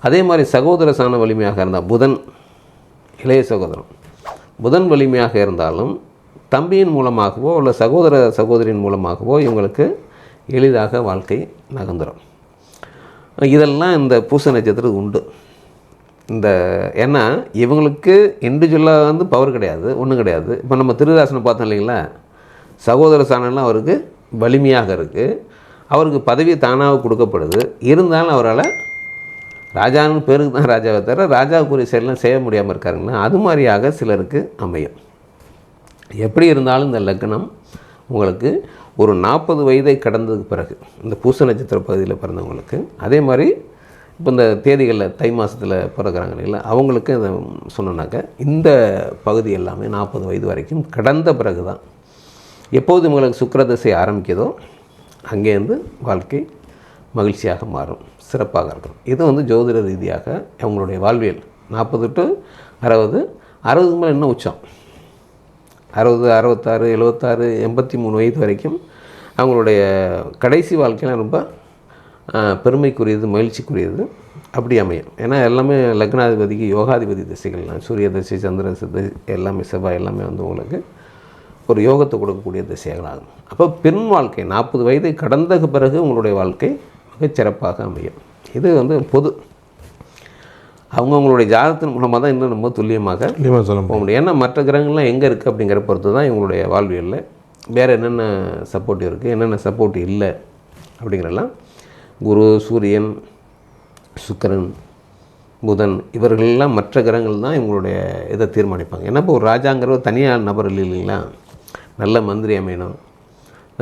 அதே மாதிரி சகோதர சாண வலிமையாக இருந்தால் புதன் இளைய சகோதரன் புதன் வலிமையாக இருந்தாலும் தம்பியின் மூலமாகவோ இல்லை சகோதர சகோதரியின் மூலமாகவோ இவங்களுக்கு எளிதாக வாழ்க்கை நகர்ந்துடும். இதெல்லாம் இந்த பூச நட்சத்திரத்துக்கு உண்டு. இந்த ஏன்னா இவங்களுக்கு இண்டிவிஜுவலாக வந்து பவர் கிடையாது, ஒன்றும் கிடையாது. இப்போ நம்ம திருராசனை பார்த்தோம் இல்லைங்களா, சகோதர சாணம்லாம் அவருக்கு வலிமையாக இருக்குது, அவருக்கு பதவி தானாக கொடுக்கப்படுது. இருந்தாலும் அவரால் ராஜான்னு பேருக்கு தான் ராஜாவை தவிர ராஜாவுக்குரிய செயலாம் செய்ய முடியாமல் இருக்காருங்கன்னா அது மாதிரியாக சிலருக்கு அமையும். எப்படி இருந்தாலும் இந்த லக்னம் உங்களுக்கு ஒரு 40 வயதை கடந்ததுக்கு பிறகு இந்த பூச நட்சத்திர பகுதியில் பிறந்தவங்களுக்கு, அதே மாதிரி இப்போ இந்த தேதிகளில் தை மாதத்தில் பிறக்கிறாங்க இல்லைங்களா, அவங்களுக்கு இதை சொன்னோன்னாக்க இந்த பகுதி எல்லாமே 40 வயது வரைக்கும் கடந்த பிறகு தான் எப்போது இவங்களுக்கு சுக்கிரதசை ஆரம்பிக்கிறதோ அங்கேருந்து வாழ்க்கை மகிழ்ச்சியாக மாறும், சிறப்பாக இருக்கும். இது வந்து ஜோதிட ரீதியாக அவங்களுடைய வாழ்வியல் 40 to 60, 60 மேலே இன்னும் உச்சம், 60, 66, 76, 83 வயது வரைக்கும் அவங்களுடைய கடைசி வாழ்க்கையெல்லாம் ரொம்ப பெருமைக்குரியது, மகிழ்ச்சிக்குரியது அப்படி அமையும். ஏன்னா எல்லாமே லக்னாதிபதிக்கு யோகாதிபதி திசைகள்லாம், சூரிய திசை, சந்திர திசை, எல்லாமே செவ்வாய் எல்லாமே வந்து உங்களுக்கு ஒரு யோகத்தை கொடுக்கக்கூடிய திசைகளாகும். அப்போ பெண் வாழ்க்கை 40 வயதை கடந்த பிறகு உங்களுடைய வாழ்க்கை மிகச் சிறப்பாக அமையும். இது வந்து பொது அவங்கவுங்களுடைய ஜாதகத்தின் மூலமாக தான் இன்னும் ரொம்ப துல்லியமாக சொல்ல போக முடியும். ஏன்னா மற்ற கிரகங்கள்லாம் எங்கே இருக்குது அப்படிங்கிற பொறுத்து தான் இவங்களுடைய வாழ்வியலில் வேறு என்னென்ன சப்போர்ட்டிவ் இருக்குது, என்னென்ன சப்போர்ட் இல்லை அப்படிங்கிறலாம் குரு, சூரியன், சுக்கிரன், புதன் இவர்களெல்லாம் மற்ற கிரகங்கள் தான் இவங்களுடைய இதை தீர்மானிப்பாங்க. ஏன்னா இப்போ ஒரு ராஜாங்கிற தனியார் நபர் இல்லைங்களா, நல்ல மந்திரி அமையணும்,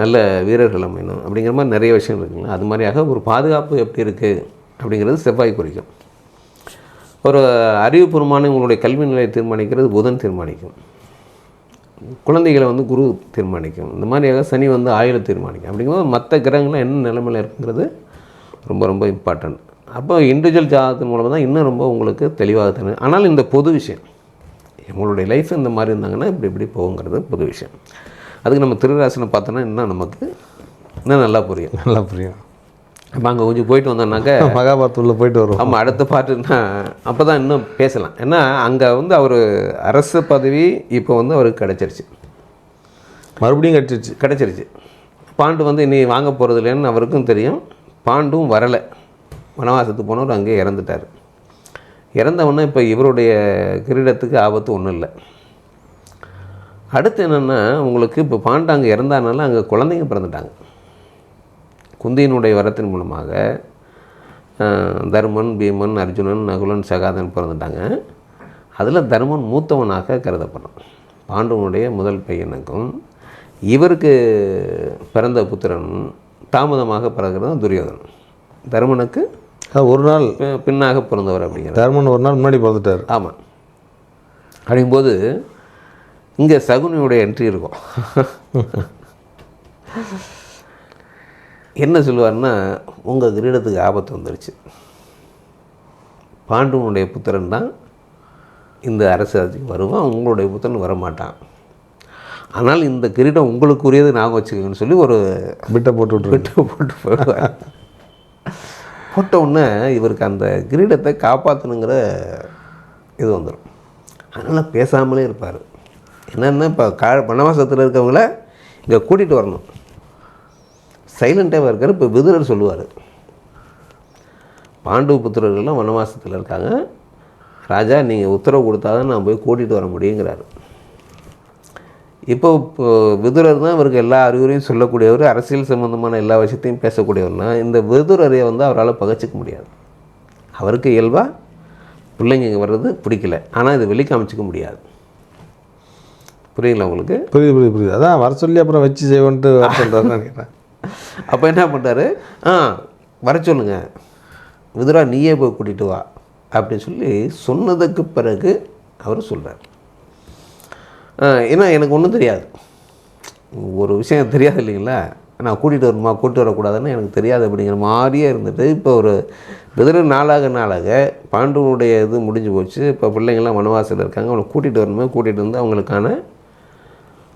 நல்ல வீரர்கள் அமையணும் அப்படிங்கிற மாதிரி நிறைய விஷயம் இருக்குங்களா. அது மாதிரியாக ஒரு பாதுகாப்பு எப்படி இருக்குது அப்படிங்கிறது செவ்வாய் குறிக்கும். ஒரு அறிவுபூர்வமான உங்களுடைய கல்வி நிலையை தீர்மானிக்கிறது புதன் தீர்மானிக்கும். குழந்தைகளை வந்து குரு தீர்மானிக்கும். இந்த மாதிரியாக சனி வந்து ஆயுளை தீர்மானிக்கும். அப்படிங்கும்போது மற்ற கிரகங்கள்லாம் என்ன நிலைமையில் இருக்குங்கிறது ரொம்ப ரொம்ப இம்பார்ட்டன்ட். அப்போ இண்டிவிஜுவல் ஜாதகத்தின் மூலமாக தான் இன்னும் ரொம்ப உங்களுக்கு தெளிவாக தெரியும். ஆனால் இந்த பொது விஷயம் உங்களுடைய லைஃப் இந்த மாதிரி இருந்தாங்கன்னா இப்படி இப்படி போகுங்கிறது பொது விஷயம். அதுக்கு நம்ம திருராசனை பார்த்தோன்னா இன்னும் நமக்கு இன்னும் நல்லா புரியும். அப்போ அங்கே கொஞ்சம் போயிட்டு வந்தோம்னாக்க மகாபாரத்தில் போயிட்டு வரும். ஆமாம், அடுத்த பாட்டுன்னா அப்போ தான் இன்னும் பேசலாம். ஏன்னா அங்கே வந்து அவர் அரசு பதவி இப்போ வந்து அவருக்கு கிடச்சிருச்சு, மறுபடியும் கிடச்சிருச்சு. பாண்டு வந்து இனி வாங்க போகிறது இல்லைன்னு அவருக்கும் தெரியும். பாண்டும் வரலை, வனவாசத்துக்கு போனவர் அங்கேயே இறந்துட்டார். இறந்தவொன்னே இப்போ இவருடைய கிரீடத்துக்கு ஆபத்து ஒன்றும் இல்லை. அடுத்து என்னென்னா உங்களுக்கு இப்போ பாண்டு அங்கே இறந்தானால அங்கே குழந்தைங்க பிறந்துட்டாங்க. குந்தியினுடைய வரத்தின் மூலமாக தருமன், பீமன், அர்ஜுனன், நகுலன், சகாதன் பிறந்துட்டாங்க. அதில் தருமன் மூத்தவனாக கருதப்படும். பாண்டுவனுடைய முதல் பையனுக்கும் இவருக்கு பிறந்த புத்திரன் தாமதமாக பிறகுறது துரியோதனன். தருமனுக்கு ஒரு நாள் பின்னாக பிறந்தவர் அப்படிங்கிற தருமன் ஒரு நாள் முன்னாடி பிறந்துட்டார். ஆமாம். அப்படிங்கும்போது இங்கே சகுனியுடைய என்ட்ரி இருக்கும். என்ன சொல்லுவார்னா, உங்கள் கிரீடத்துக்கு ஆபத்து வந்துடுச்சு, பாண்டுவனுடைய புத்திரன் தான் இந்த அரசாட்சிக்கு வருவான், உங்களுடைய புத்திரன் வரமாட்டான், ஆனால் இந்த கிரீடம் உங்களுக்குரியது நாங்கள் வச்சுக்கோங்கன்னு சொல்லி ஒரு பிட்டை போட்டு போயிடுவார். போட்ட உடனே இவருக்கு அந்த கிரீடத்தை காப்பாற்றணுங்கிற இது வந்துடும். அதனால் பேசாமலே இருப்பார். என்னென்னா இப்போ வனவாசத்தில் இருக்கவங்கள இங்கே கூட்டிகிட்டு வரணும், சைலண்ட்டாக இருக்கார். இப்போ விதுரர் சொல்லுவார், பாண்டு புத்திரர்கள்லாம் வனவாசத்தில் இருக்காங்க, ராஜா நீங்கள் உத்தரவு கொடுத்தா தான் நான் போய் கூட்டிகிட்டு வர முடியுங்கிறாரு. இப்போ விதுரர் தான் இவருக்கு எல்லா அறிவுரையும் சொல்லக்கூடியவர், அரசியல் சம்மந்தமான எல்லா விஷயத்தையும் பேசக்கூடியவர்னா இந்த விதுரரை வந்து அவரால் பகச்சிக்க முடியாது. அவருக்கு இயல்பாக பிள்ளைங்க இங்கே வர்றது பிடிக்கல, ஆனால் இதை வெளிக்காமிச்சிக்க முடியாது. புரியுங்களா உங்களுக்கு? புரியுது. அதான் வர சொல்லி அப்புறம் வச்சு செய்வோன்ட்டு வர சொல்கிறாருன்னு நினைக்கிறேன். அப்போ என்ன பண்ணுறாரு, வர சொல்லுங்க விதுரா, நீயே போய் கூட்டிகிட்டு வா அப்படின்னு சொல்லி சொன்னதுக்கு பிறகு அவர் சொல்கிறார். ஏன்னா எனக்கு ஒன்றும் தெரியாது, ஒரு விஷயம் தெரியாது இல்லைங்களா, நான் கூட்டிகிட்டு வரணுமா கூட்டிட்டு வரக்கூடாதுன்னு எனக்கு தெரியாது அப்படிங்கிற மாதிரியே இருந்துட்டு, இப்போ ஒரு விதுரர் நாளாக பாண்டுவனுடைய இது முடிஞ்சு போச்சு. இப்போ பிள்ளைங்கள்லாம் வனவாசத்தில் இருக்காங்க, அவங்களை கூட்டிகிட்டு வரணுமே, கூட்டிகிட்டு வந்து அவங்களுக்கான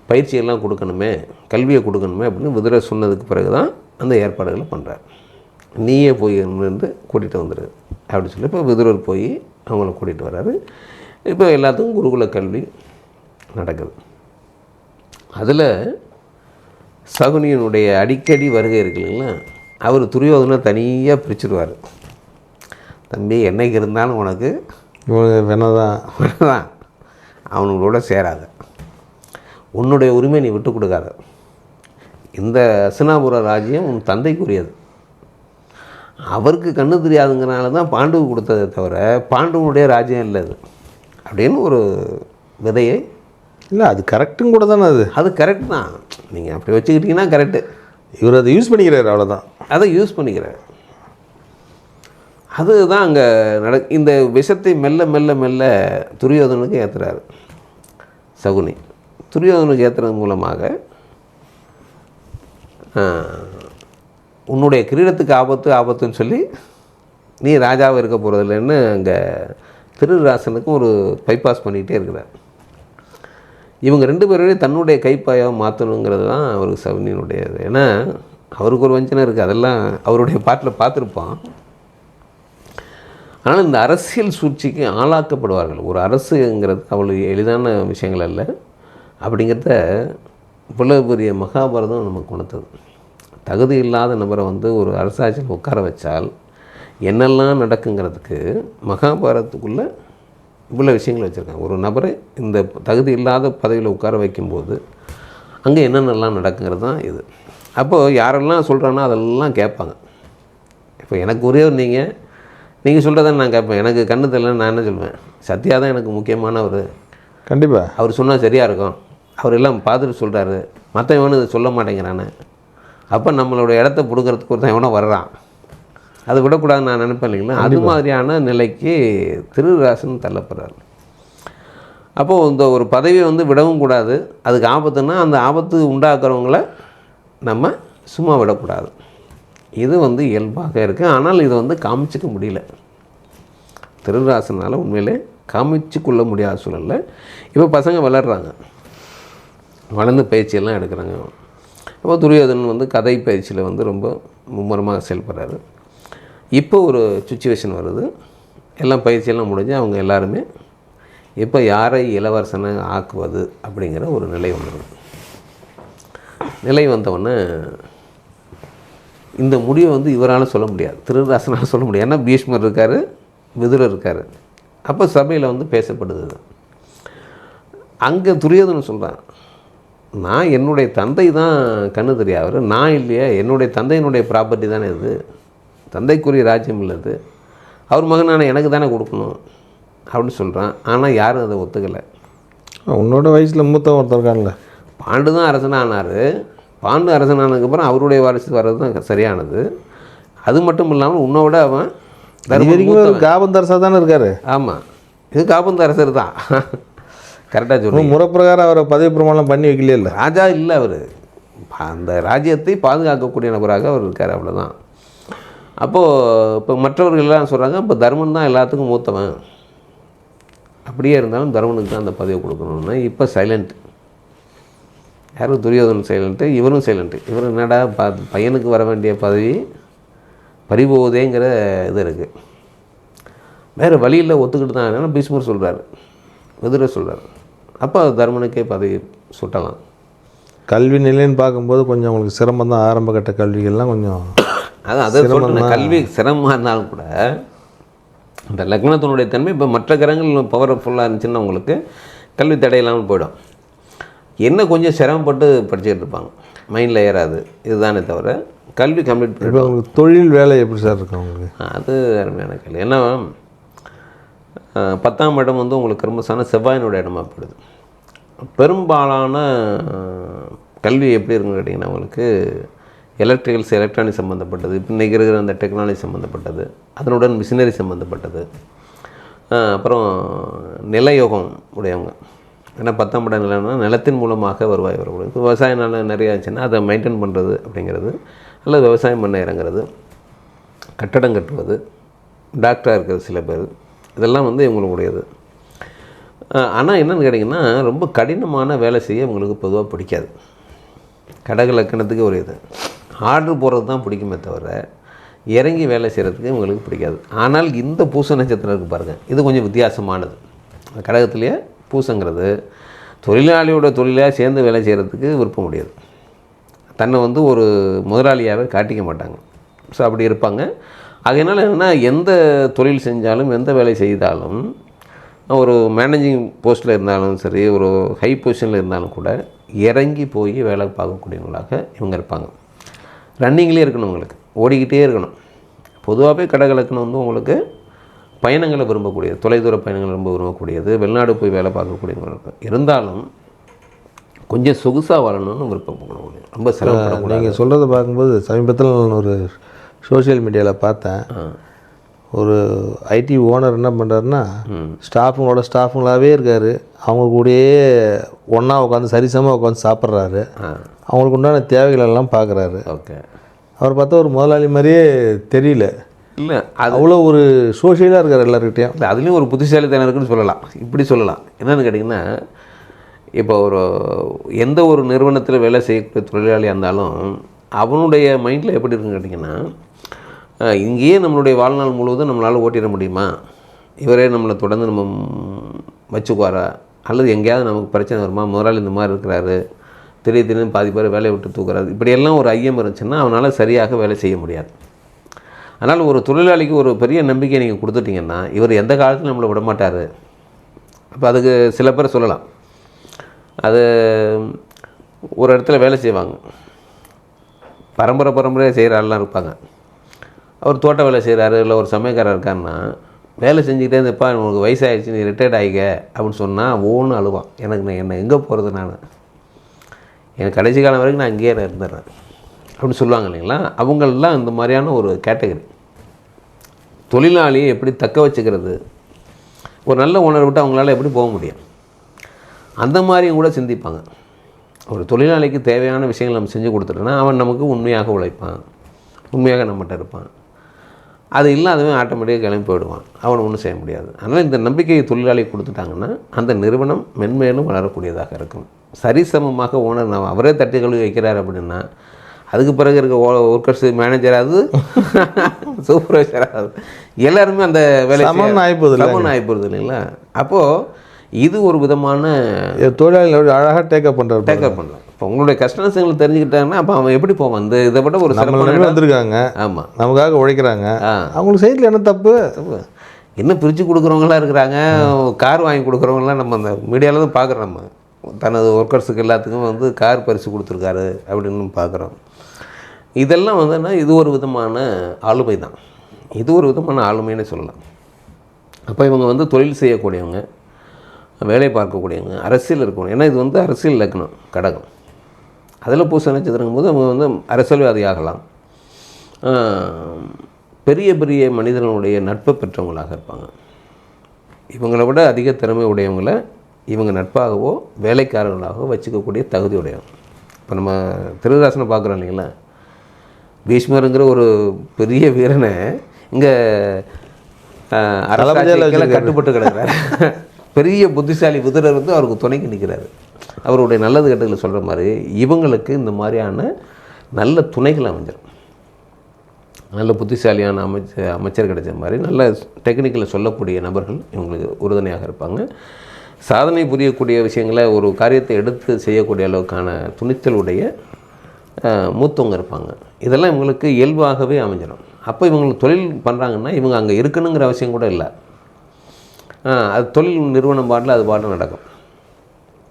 பயிற்சியெல்லாம் கொடுக்கணுமே, கல்வியை கொடுக்கணுமே அப்படின்னு விதுரர் சொன்னதுக்கு பிறகு தான் அந்த ஏற்பாடுகளை பண்ணுறார். நீயே போய் இருந்து கூட்டிகிட்டு வந்துடு அப்படின்னு சொல்லி இப்போ விதுரர் போய் அவங்கள கூட்டிகிட்டு வர்றாரு. இப்போ எல்லாத்துக்கும் குருகுல கல்வி நடக்குது. அதில் சகுனியினுடைய அடிக்கடி வருகை இருக்கு இல்லைங்களா, அவர் துரியோதனை தனியாக பிரிச்சுடுவார். தம்பி என்னைக்கு இருந்தாலும் உனக்கு வேணதான், அவனுங்களோட சேராத, உன்னுடைய உரிமை நீ விட்டு கொடுக்காத, இந்த அஸ்தினாபுர ராஜ்யம் உன் தந்தைக்குரியது, அவருக்கு கண்ணு தெரியாதுங்கிறனால தான் பாண்டுவு கொடுத்ததை தவிர பாண்டுவனுடைய ராஜ்யம் இல்லை அது அப்படின்னு ஒரு விதையை. இல்லை அது கரெக்டும் கூட தானே, அது கரெக்ட் தான், நீங்கள் அப்படி வச்சுக்கிட்டிங்கன்னா கரெக்டு. இவர் அதை யூஸ் பண்ணிக்கிறார், அவ்வளோதான், அதை யூஸ் பண்ணிக்கிறார். அதுதான் அங்கே இந்த விஷத்தை மெல்ல மெல்ல மெல்ல துரியோதனுக்கு ஏற்றுறாரு சகுனி. துரியோதனுக்கு ஏற்றுறது மூலமாக உன்னுடைய கிரீடத்துக்கு ஆபத்துன்னு சொல்லி நீ ராஜாவை இருக்க போகிறதில்லன்னு அங்கே திருராசனுக்கும் ஒரு பைபாஸ் பண்ணிக்கிட்டே இருக்கிறார். இவங்க 2 பேரையும் தன்னுடைய கைப்பாயாக மாற்றணுங்கிறது தான் அவருக்கு சகுனியினுடையது. ஏன்னா அவருக்கு ஒரு வஞ்சனை இருக்குது, அதெல்லாம் அவருடைய பாட்டில் பார்த்துருப்பான். ஆனால் இந்த அரசியல் சூழ்ச்சிக்கு ஆளாக்கப்படுவார்கள். ஒரு அரசுங்கிறது அவ்வளோ எளிதான விஷயங்கள் அல்ல. அப்படிங்கிறத இவ்வளவு பெரிய மகாபாரதம் நமக்கு உணர்த்தது. தகுதி இல்லாத நபரை ஒரு அரசாட்சியில் உட்கார வச்சால் என்னெல்லாம் நடக்குங்கிறதுக்கு மகாபாரதத்துக்குள்ளே இவ்வளோ விஷயங்கள் வச்சுருக்காங்க. ஒரு நபரை இந்த தகுதி இல்லாத பதவியில் உட்கார வைக்கும்போது அங்கே என்னென்னலாம் நடக்குங்கிறது தான் இது. அப்போது யாரெல்லாம் சொல்கிறானோ அதெல்லாம் கேட்பாங்க. இப்போ எனக்கு ஒரே ஒரு நீங்கள் சொல்கிறத நான் கேட்பேன். எனக்கு கண்ணு தெரியலன்னு நான் என்ன சொல்லுவேன், சத்யா தான் எனக்கு முக்கியமானவர், கண்டிப்பாக அவர் சொன்னால் சரியாக இருக்கும், அவர் எல்லாம் பார்த்துட்டு சொல்கிறாரு, மற்றவனு இதை சொல்ல மாட்டேங்கிறானே, அப்போ நம்மளோட இடத்த பிடுங்கிறதுக்கு ஒருத்தன் எவனோ வர்றான், அதை விடக்கூடாதுன்னு நான் நினைப்பேன் இல்லைங்களா. அது மாதிரியான நிலைக்கு திருராசன் தள்ளப்படுறார். அப்போது இந்த ஒரு பதவியை விடவும் கூடாது, அதுக்கு ஆபத்துன்னா அந்த ஆபத்து உண்டாக்குறவங்கள நம்ம சும்மா விடக்கூடாது. இது இயல்பாக இருக்குது. ஆனால் இதை காமிச்சிக்க முடியல, திருராசனால் உண்மையிலே காமிச்சு கொள்ள முடியாத சூழலில். இப்போ பசங்க வளர்கிறாங்க, வளர்ந்து பயிற்சியெல்லாம் எடுக்கிறாங்க. அப்போ துரியோதனன் கதை பயிற்சியில் ரொம்ப மும்முரமாக செயல்படுறாரு. இப்போ ஒரு சுச்சுவேஷன் வருது, எல்லாம் பயிற்சியெல்லாம் முடிஞ்சு அவங்க எல்லாருமே இப்போ யாரை இளவரசனை ஆக்குவது அப்படிங்கிற ஒரு நிலை வந்துடும். நிலை வந்தவுடனே இந்த முடிவை இவரால் சொல்ல முடியாது, திருராசனால் சொல்ல முடியாது. ஏன்னா பீஷ்மர் இருக்கார், விதுரர் இருக்கார். அப்போ சபையில் பேசப்படுது. அங்கே துரியோதனன் சொல்கிறான், நான் என்னுடைய தந்தை தான் கண்ணு தெரியாதவர், நான் இல்லையா, என்னுடைய தந்தையினுடைய ப்ராப்பர்ட்டி தானே இது, தந்தைக்குரிய ராஜ்யம் இல்லது, அவர் மகனான எனக்கு தானே கொடுக்கணும் அப்படின்னு சொல்கிறான். ஆனால் யாரும் அதை ஒத்துக்கலை. உன்னோட வயசில் மூத்த ஒருத்தர் இருக்கான்ல, பாண்டு தான் அரசனாக ஆனார். பாண்டு அரசனானதுக்கப்புறம் அவருடைய வாரிசு வர்றது தான் சரியானது. அது மட்டும் இல்லாமல் உன்னோட அவன் காபந்தரசா தானே இருக்கார். ஆமாம், இது காபந்தரசர் தான், கரெக்டாக சொல்லுங்கள். முறைப்பிரகாரம் அவரை பதவி பிரமாணம் பண்ணி வைக்கலையே, இல்லை ராஜா இல்லை அவர், அந்த ராஜ்யத்தை பாதுகாக்கக்கூடிய நபராக அவர் இருக்கார், அவ்வளோதான். அப்போது இப்போ மற்றவர்கள் எல்லாம் சொல்கிறாங்க, இப்போ தர்மன் தான் எல்லாத்துக்கும் மூத்தவன், அப்படியே இருந்தாலும் தர்மனுக்கு தான் அந்த பதவியை கொடுக்கணும்னா இப்போ சைலண்ட். யாரும் துரியோதனன் சைலண்ட்டு, இவரும் சைலண்ட்டு. இவர் என்னடா பையனுக்கு வர வேண்டிய பதவி பறிபோகுதேங்கிற இது இருக்குது. வேறு வழியில் ஒத்துக்கிட்டு தான் என்னென்னா பீஷ்மர் சொல்கிறாரு, விதுரர் சொல்கிறார். அப்போ தர்மனுக்கே பதவி சுட்டலாம். கல்வி நிலைன்னு பார்க்கும்போது கொஞ்சம் அவங்களுக்கு சிரமம் தான். ஆரம்ப கட்ட கல்விகள்லாம் கொஞ்சம் அதை சொல்கிறேன். கல்வி சிரமமாக இருந்தாலும் கூட இந்த லக்னத்தினுடைய தன்மை இப்போ மற்ற கிரகங்கள் பவர்ஃபுல்லாக இருந்துச்சுன்னா உங்களுக்கு கல்வி தடையில்லாமல் போயிடும். என்ன கொஞ்சம் சிரமப்பட்டு படிச்சுக்கிட்டு இருப்பாங்க, மைண்டில் ஏறாது, இதுதானே தவிர கல்வி கம்ப்ளீட் பண்ணிட்டு. உங்களுக்கு தொழில் வேலை எப்படி சார் இருக்கும் உங்களுக்கு? அது அருமையான கல்வி. ஏன்னா 10ஆம் இடம் உங்களுக்கு கிரமசான செவ்வாயினுடைய இடமா போயிடுது. பெரும்பாலான கல்வி எப்படி இருக்குன்னு கேட்டிங்கன்னா உங்களுக்கு எலக்ட்ரிக்கல்ஸ், எலக்ட்ரானிக் சம்மந்தப்பட்டது, இப்போ இன்றைக்கி இருக்கிற அந்த டெக்னாலஜி சம்மந்தப்பட்டது, அதனுடன் மிஷினரி சம்மந்தப்பட்டது, அப்புறம் நிலயோகம் உடையவங்க. ஏன்னா 10ஆம் இடம் நிலைன்னா நிலத்தின் மூலமாக வருவாய் வரக்கூடாது. இப்போ விவசாய நிலம் நிறையா இருந்துச்சுன்னா அதை மெயின்டைன் பண்ணுறது அப்படிங்கிறது, அல்லது விவசாயம் பண்ண இறங்குறது, கட்டடம் கட்டுவது, டாக்டராக இருக்கிறது சில பேர், இதெல்லாம் இவங்களுடையது. ஆனால் என்னென்னு கேட்டிங்கன்னா ரொம்ப கடினமான வேலை செய்ய இவங்களுக்கு பொதுவாக பிடிக்காது. கடக லக்கணத்துக்கு ஒரு இது ஆர்டர் போடுறது தான் பிடிக்குமே தவிர இறங்கி வேலை செய்கிறதுக்கு இவங்களுக்கு பிடிக்காது. ஆனால் இந்த பூச நட்சத்திரம் இருக்குது பாருங்கள், இது கொஞ்சம் வித்தியாசமானது. கடகத்திலேயே பூசங்கிறது தொழிலாளியோட தொழிலாக சேர்ந்து வேலை செய்கிறதுக்கு விருப்பம் முடியாது. தன்னை வந்து ஒரு முதலாளியாகவே காட்டிக்க மாட்டாங்க. ஸோ அப்படி இருப்பாங்க. அதனால் என்னென்னா எந்த தொழில் செஞ்சாலும் எந்த வேலை செய்தாலும் ஒரு மேனேஜிங் போஸ்ட்டில் இருந்தாலும் சரி, ஒரு ஹை பொசிஷனில் இருந்தாலும் கூட இறங்கி போய் வேலை பார்க்கக்கூடியவங்களாக இவங்க இருப்பாங்க. ரன்னிங்லேயே இருக்கணும், உங்களுக்கு ஓடிக்கிட்டே இருக்கணும். பொதுவாகவே கடகலக்கணம் வந்து உங்களுக்கு பயணங்களை விரும்பக்கூடியது, தொலைதூர பயணங்களை ரொம்ப விரும்பக்கூடியது, வெளிநாடு போய் வேலை பார்க்கக்கூடியவங்க இருந்தாலும் கொஞ்சம் சொகுசாக வாழணும்னு விருப்பப்படணும். ரொம்ப சிரமப்படக்கூடாது. நீங்கள் சொல்கிறத பார்க்கும்போது சமீபத்தில் நான் ஒரு சோஷியல் மீடியாவில் பார்த்தேன். ஒரு ஐடி ஓனர் என்ன பண்ணுறாருன்னா ஸ்டாஃபுங்களாகவே இருக்கார். அவங்க கூடயே ஒன்றா உட்காந்து சரிசமாக உட்காந்து சாப்பிட்றாரு. அவங்களுக்கு உண்டான தேவைகள் எல்லாம் பார்க்குறாரு. ஓகே, அவர் பார்த்தா ஒரு முதலாளி மாதிரியே தெரியல. இல்லை, அது அவ்வளோ ஒரு சோஷியலாக இருக்கார் எல்லாருக்கிட்டையும். இல்லை, அதுலேயும் ஒரு புத்திசாலித்தனம் இருக்குன்னு சொல்லலாம். இப்படி சொல்லலாம். என்னென்னு கேட்டிங்கன்னா, இப்போ எந்த ஒரு நிறுவனத்தில் வேலை செய்யக்கூடிய தொழிலாளியாக இருந்தாலும் அவனுடைய மைண்டில் எப்படி இருக்குன்னு கேட்டிங்கன்னா, இங்கேயே நம்மளுடைய வாழ்நாள் முழுவதும் நம்மளால் ஓட்டிட முடியுமா, இவரே நம்மளை தொடர்ந்து நம்ம வச்சுக்குவாரா, அல்லது எங்கேயாவது நமக்கு பிரச்சனை வருமா, முதலாளி இந்த மாதிரி இருக்கிறாரு, திடீர்னு பாதி பேர் வேலையை விட்டு தூக்குறாரு, இப்படியெல்லாம் ஒரு ஐயம் இருந்துச்சுன்னா அவனால் சரியாக வேலை செய்ய முடியாது. அதனால் ஒரு தொழிலாளிக்கு ஒரு பெரிய நம்பிக்கை நீங்கள் கொடுத்துட்டிங்கன்னா இவர் எந்த காலத்திலும் நம்மளை விட மாட்டார். அப்போ அதுக்கு சில பேர் சொல்லலாம், அது ஒரு இடத்துல வேலை செய்வாங்க, பரம்பரையாக செய்கிற ஆள்லாம் இருப்பாங்க. அவர் தோட்ட வேலை செய்கிறாரு, இல்லை ஒரு சமயக்காரர் இருக்காருன்னா வேலை செஞ்சுக்கிட்டே இருந்தப்பா உனக்கு வயசாகிடுச்சு, நீ ரிட்டையர்ட் ஆகிக்க அப்படின்னு சொன்னால் ஓன்னு அழுவான். நான் என்ன எங்கே போகிறது, எனக்கு கடைசி காலம் வரைக்கும் நான் இங்கேயே இருந்துடுறேன் அப்படின்னு சொல்லுவாங்க இல்லைங்களா. அவங்களெலாம் இந்த மாதிரியான ஒரு கேட்டகரி. தொழிலாளியை எப்படி தக்க வச்சுக்கிறது, ஒரு நல்ல ஓனர் விட்டு அவங்களால எப்படி போக முடியும், அந்த மாதிரியும் கூட சிந்திப்பாங்க. ஒரு தொழிலாளிக்கு தேவையான விஷயங்கள் நம்ம செஞ்சு கொடுத்துட்டோன்னா அவன் நமக்கு உண்மையாக உழைப்பான், உண்மையாக நம்மகிட்ட இருப்பான். அது இல்லாதவன் ஆட்டோமேட்டிக்காக கிளம்பி போயிடுவான், அவனை ஒன்றும் செய்ய முடியாது. அதனால் இந்த நம்பிக்கையை தொழிலாளி கொடுத்துட்டாங்கன்னா அந்த நிறுவனம் மென்மேலும் வளரக்கூடியதாக இருக்கும். சரிசமமாக ஓனர் அவரே தட்டி கழுவி வைக்கிறார் அப்படின்னா அதுக்கு பிறகு இருக்க ஒர்க்கர்ஸ் மேனேஜராவது சூப்பர்வைசராகுது எல்லாருமே அந்த வேலை சமன் ஆகிப்போகுது இல்லைங்களா. அப்போது இது ஒரு விதமான தொழிலாளி அழகாக டேக்கப் பண்ணுறான். இப்போ உங்களுடைய கஷ்டங்களை தெரிஞ்சுக்கிட்டாங்கன்னா அப்போ அவன் எப்படி போவான், அந்த இதை விட ஒரு சிறப்பான வந்திருக்காங்க. ஆமாம், நமக்காக உழைக்கிறாங்க. அவங்களுக்கு சைடில் என்ன தப்பு, என்ன பிரித்து கொடுக்குறவங்களாம் இருக்கிறாங்க. கார் வாங்கி கொடுக்குறவங்களாம் நம்ம அந்த மீடியாவில் தான் பார்க்குறோம். நம்ம தனது ஒர்க்கர்ஸுக்கு எல்லாத்துக்கும் கார் பரிசு கொடுத்துருக்காரு அப்படின்னு பார்க்குறோம். இதெல்லாம் இது ஒரு விதமான ஆளுமை தான். இது ஒரு விதமான ஆளுமைன்னு சொல்லலாம். அப்போ இவங்க தொழில் செய்யக்கூடியவங்க, வேலை பார்க்கக்கூடியவங்க, அரசியல் இருக்கணும். ஏன்னா இது அரசியல் இலக்கணம் கடகம். அதில் பூச நட்சத்திரம் போது அவங்க அரசியல்வாதி ஆகலாம். பெரிய பெரிய மனிதர்களுடைய நட்பை பெற்றவங்களாக இருப்பாங்க. இவங்களை விட அதிக திறமை உடையவங்களை இவங்க நட்பாகவோ வேலைக்காரர்களாகவோ வச்சுக்கக்கூடிய தகுதி உடையவங்க. இப்போ நம்ம திருதராசனை பார்க்குறோம் இல்லைங்களா, பீஷ்மருங்கிற ஒரு பெரிய வீரனை இங்கே அரசாட்சியில் கட்டுப்பட்டு கிடக்கிறார். பெரிய புத்திசாலி விதுரர் அவருக்கு துணைக்கு நிற்கிறாரு. அவருடைய நல்லது கெட்டதுகளை சொல்கிற மாதிரி இவங்களுக்கு இந்த மாதிரியான நல்ல துணைகள் அமைஞ்சிடும். நல்ல புத்திசாலியான அமைச்சர் கிடைச்ச மாதிரி நல்ல டெக்னிக்கில் சொல்லக்கூடிய நபர்கள் இவங்களுக்கு உறுதுணையாக இருப்பாங்க. சாதனை புரியக்கூடிய விஷயங்களை ஒரு காரியத்தை எடுத்து செய்யக்கூடிய அளவுக்கான துணிச்சலுடைய மூத்தவங்க இருப்பாங்க. இதெல்லாம் இவங்களுக்கு இயல்பாகவே அமைஞ்சிடும். அப்போ இவங்களுக்கு தொழில் பண்ணுறாங்கன்னா இவங்க அங்கே இருக்கணுங்கிற அவசியம் கூட இல்லை. அது தொழில் நிறுவனம் பாட்டில் அது பாட்டில் நடக்கும்.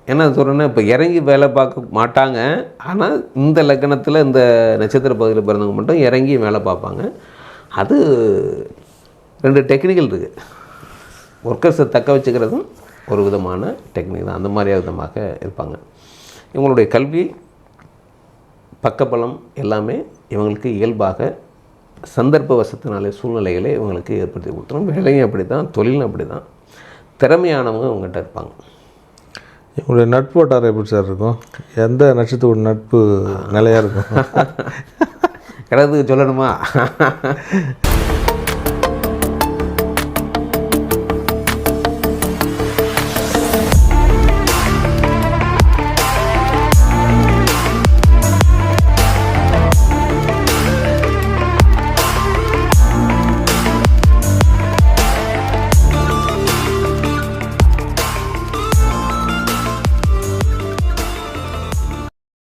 என்ன சொல்கிறேன்னா, இப்போ இறங்கி வேலை பார்க்க மாட்டாங்க. ஆனால் இந்த லக்கணத்தில் இந்த நட்சத்திர பகுதியில் பிறந்தவங்க மட்டும் இறங்கி வேலை பார்ப்பாங்க. அது 2 டெக்னிக்கல் இருக்குது. ஒர்க்கர்ஸை தக்க வச்சுக்கிறதும் ஒரு விதமான டெக்னிக் தான். அந்த மாதிரியாக விதமாக இருப்பாங்க. இவங்களுடைய கல்வி பக்கபலம் எல்லாமே இவங்களுக்கு இயல்பாக சந்தர்ப்ப வசத்தினாலே சூழ்நிலைகளே இவங்களுக்கு ஏற்படுத்தி கொடுத்துரும். வேலையும் அப்படி தான், தொழிலும் அப்படி தான். திறமையானவங்க அவங்ககிட்ட இருப்பாங்க. இவங்களுடைய நட்பு வட்டாரம் எப்படி சார் இருக்கும்? எந்த நட்சத்திரோட நட்பு நிலையாக இருக்கும்? கிடத்துக்கு சொல்லணுமா?